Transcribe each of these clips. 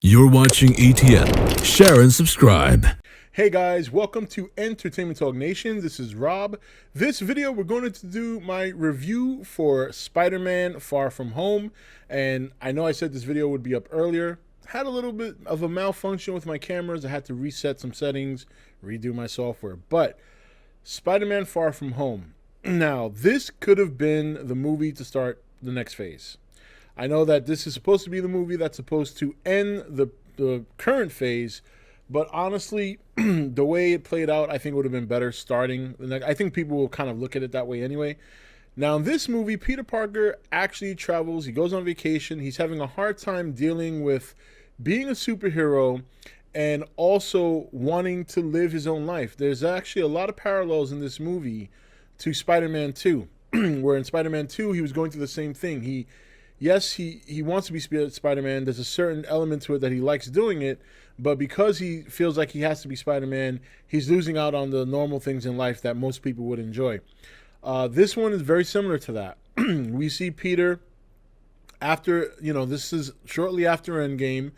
You're watching E.T.N. Share and subscribe. Hey guys, welcome to Entertainment Talk Nation. This is Rob. This video we're going to do my review for Spider-Man Far From Home. And I know I said this video would be up earlier. Had a little bit of a malfunction with my cameras. I had to reset some settings, redo my software. But Spider-Man Far From Home. Now, this could have been the movie to start the next phase. I know that this is supposed to be the movie that's supposed to end the current phase, but honestly, the way it played out, I think it would have been better starting the next. I think people will kind of look at it that way anyway. Now, in this movie, Peter Parker actually travels. He goes on vacation. He's having a hard time dealing with being a superhero and also wanting to live his own life. There's actually a lot of parallels in this movie to Spider-Man 2, where in Spider-Man 2, he was going through the same thing. He wants to be Spider-Man. There's a certain element to it that he likes doing it, but because he feels like he has to be Spider-Man, he's losing out on the normal things in life that most people would enjoy. This one is very similar to that. We see Peter after, this is shortly after Endgame,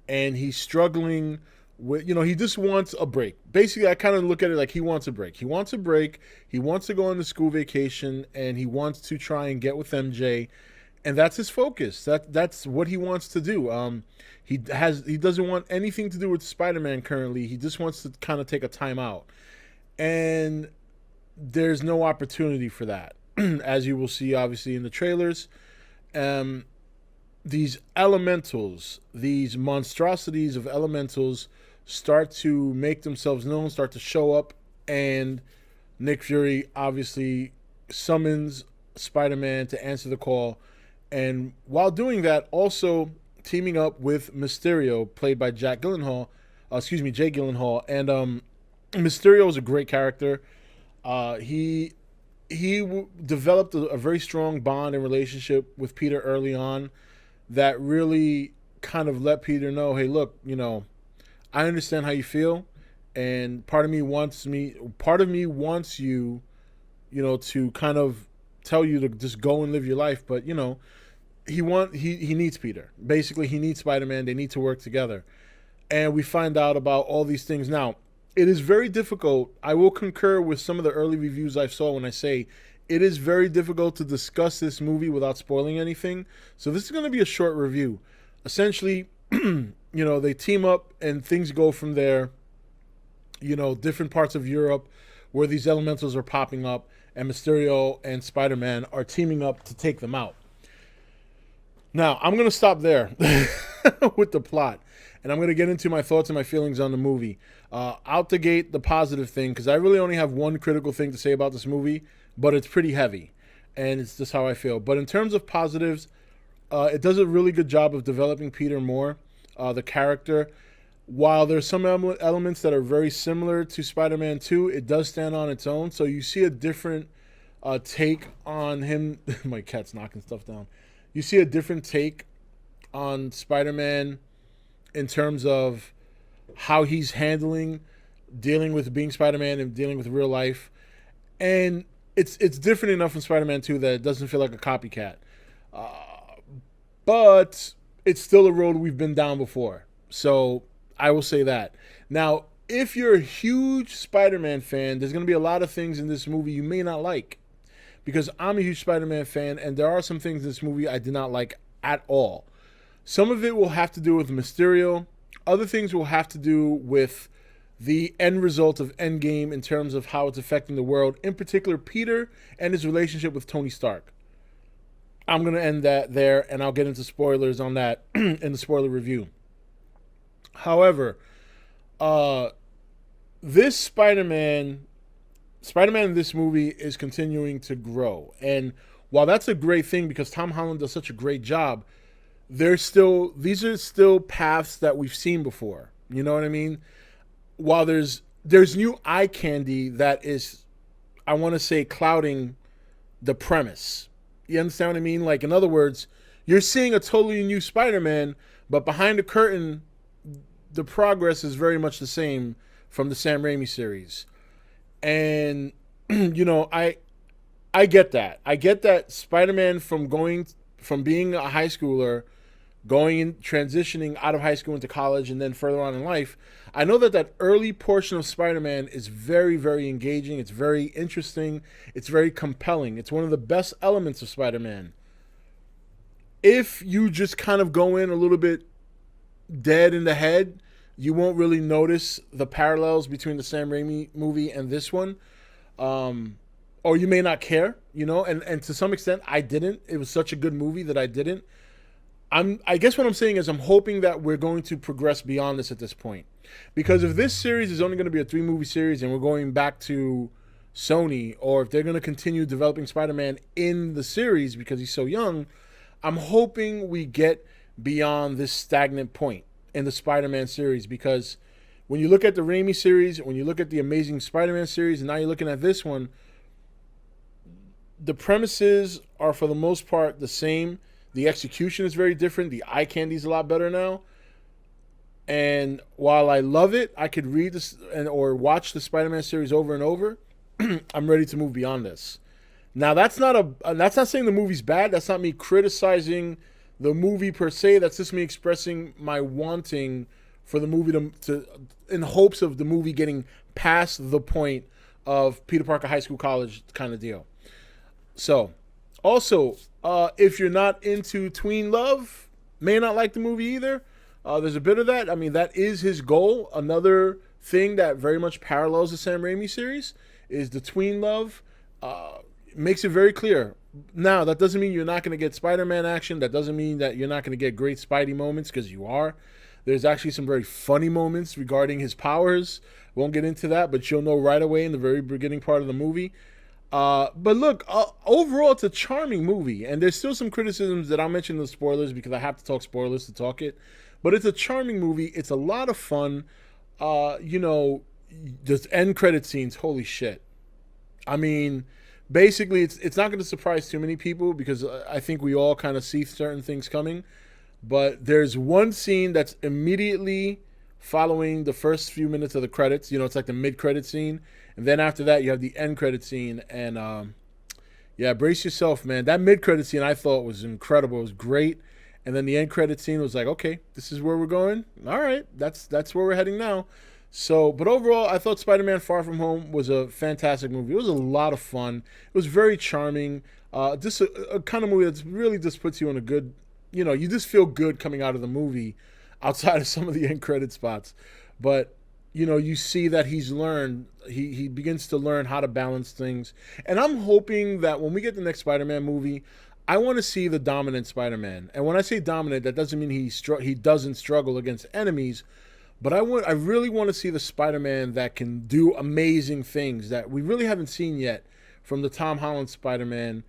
and he's struggling with, he just wants a break. Basically, I kind of look at it like he wants a break. He wants a break. He wants to go on the school vacation, and he wants to try and get with MJ. And that's his focus. That's what he wants to do. He doesn't want anything to do with Spider-Man currently. He just wants to kind of take a time out. And there's no opportunity for that. As you will see, obviously, in the trailers. These elementals, these monstrosities of elementals start to make themselves known, start to show up. And Nick Fury obviously summons Spider-Man to answer the call. And while doing that, also teaming up with Mysterio, played by Jake Gyllenhaal. And Mysterio is a great character. He developed a very strong bond and relationship with Peter early on that really kind of let Peter know, hey, look, I understand how you feel, and part of me wants you, to kind of tell you to just go and live your life, but he needs Peter. Basically, he needs Spider-Man. They need to work together. And we find out about all these things. Now, it is very difficult. I will concur with some of the early reviews I saw when I say it is very difficult to discuss this movie without spoiling anything. So this is going to be a short review. Essentially, they team up and things go from there. Different parts of Europe where these elementals are popping up, and Mysterio and Spider-Man are teaming up to take them out. Now, I'm going to stop there with the plot, and I'm going to get into my thoughts and my feelings on the movie. Out the gate, the positive thing, because I really only have one critical thing to say about this movie, but it's pretty heavy, and it's just how I feel. But in terms of positives, it does a really good job of developing Peter more, the character. While there's some elements that are very similar to Spider-Man 2, it does stand on its own. So you see a different take on him. My cat's knocking stuff down. You see a different take on Spider-Man in terms of how he's dealing with being Spider-Man and dealing with real life. And it's different enough in Spider-Man 2 that it doesn't feel like a copycat. But it's still a road we've been down before. So I will say that. Now, if you're a huge Spider-Man fan, there's going to be a lot of things in this movie you may not like. Because I'm a huge Spider-Man fan, and there are some things in this movie I did not like at all. Some of it will have to do with Mysterio. Other things will have to do with the end result of Endgame in terms of how it's affecting the world. In particular, Peter and his relationship with Tony Stark. I'm going to end that there, and I'll get into spoilers on that in the spoiler review. However, this Spider-Man in this movie is continuing to grow. And while that's a great thing because Tom Holland does such a great job, these are still paths that we've seen before. You know what I mean? While there's new eye candy that is, I want to say, clouding the premise. You understand what I mean? Like, in other words, you're seeing a totally new Spider-Man, but behind the curtain, the progress is very much the same from the Sam Raimi series. And, I get that. I get that Spider-Man from being a high schooler transitioning out of high school into college and then further on in life, I know that that early portion of Spider-Man is very, very engaging. It's very interesting. It's very compelling. It's one of the best elements of Spider-Man. If you just kind of go in a little bit dead in the head, you won't really notice the parallels between the Sam Raimi movie and this one. Or you may not care, you know, and to some extent I didn't. It was such a good movie that I didn't. I guess what I'm saying is I'm hoping that we're going to progress beyond this at this point. Because if this series is only going to be a 3-movie series and we're going back to Sony, or if they're going to continue developing Spider-Man in the series because he's so young, I'm hoping we get beyond this stagnant point in the Spider-Man series. Because when you look at the Raimi series, when you look at the Amazing Spider-Man series, and now you're looking at this one, the premises are for the most part the same. The execution is very different. The eye candy is a lot better now. And while I love it, I could read this or watch the Spider-Man series over and over. I'm ready to move beyond this. Now, that's not saying the movie's bad. That's not me criticizing the movie per se. That's just me expressing my wanting for the movie to in hopes of the movie getting past the point of Peter Parker High School College kind of deal. So, also, if you're not into tween love, may not like the movie either. There's a bit of that. I mean, that is his goal. Another thing that very much parallels the Sam Raimi series is the tween love. Makes it very clear. Now, that doesn't mean you're not going to get Spider-Man action. That doesn't mean that you're not going to get great Spidey moments, because you are. There's actually some very funny moments regarding his powers. Won't get into that, but you'll know right away in the very beginning part of the movie. But look, overall, it's a charming movie, and there's still some criticisms that I'll mention in the spoilers because I have to talk spoilers to talk it. But it's a charming movie. It's a lot of fun. You know, the end credit scenes, holy shit. I mean, basically, it's not going to surprise too many people because I think we all kind of see certain things coming. But there's one scene that's immediately following the first few minutes of the credits. You know, it's like the mid-credit scene. And then after that, you have the end credit scene. And, yeah, brace yourself, man. That mid-credit scene I thought was incredible. It was great. And then the end credit scene was like, okay, this is where we're going. All right, that's where we're heading now. So, but overall, I thought Spider-Man Far From Home was a fantastic movie. It was a lot of fun. It was very charming. Just a kind of movie that really just puts you in a good, you know, you just feel good coming out of the movie outside of some of the end credit spots. But, you know, you see that he's learned, he begins to learn how to balance things. And I'm hoping that when we get the next Spider-Man movie, I want to see the dominant Spider-Man. And when I say dominant, that doesn't mean he doesn't struggle against enemies, but I really want to see the Spider-Man that can do amazing things that we really haven't seen yet from the Tom Holland Spider-Man.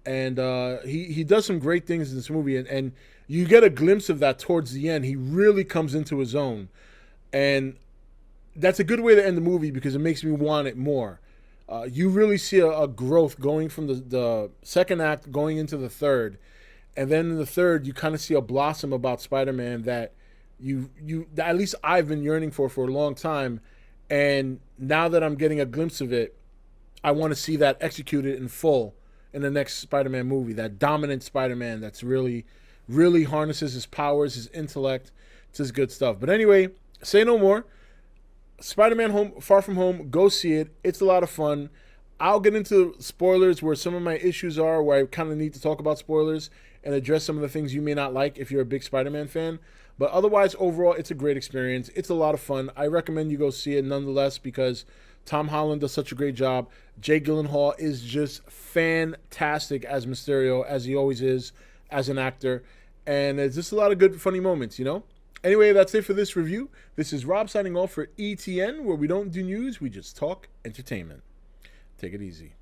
And he does some great things in this movie, and you get a glimpse of that towards the end. He really comes into his own. And that's a good way to end the movie because it makes me want it more. You really see a growth going from the second act going into the third. And then in the third, you kind of see a blossom about Spider-Man that that at least I've been yearning for a long time. And now that I'm getting a glimpse of it, I want to see that executed in full in the next Spider-Man movie. That dominant Spider-Man that's really, really harnesses his powers, his intellect. It's just good stuff. But anyway, say no more. Spider-Man Far From Home, go see it. It's a lot of fun. I'll get into spoilers where some of my issues are, where I kind of need to talk about spoilers and address some of the things you may not like if you're a big Spider-Man fan. But otherwise, overall, it's a great experience. It's a lot of fun. I recommend you go see it nonetheless because Tom Holland does such a great job. Jake Gyllenhaal is just fantastic as Mysterio, as he always is as an actor. And there's just a lot of good, funny moments, you know? Anyway, that's it for this review. This is Rob signing off for E.T.N, where we don't do news, we just talk entertainment. Take it easy.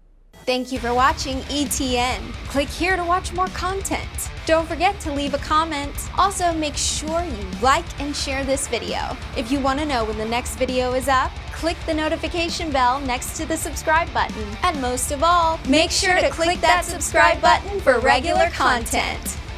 Thank you for watching E.T.N. Click here to watch more content. Don't forget to leave a comment. Also, make sure you like and share this video. If you want to know when the next video is up, click the notification bell next to the subscribe button. And most of all, make sure to click that subscribe button for regular content.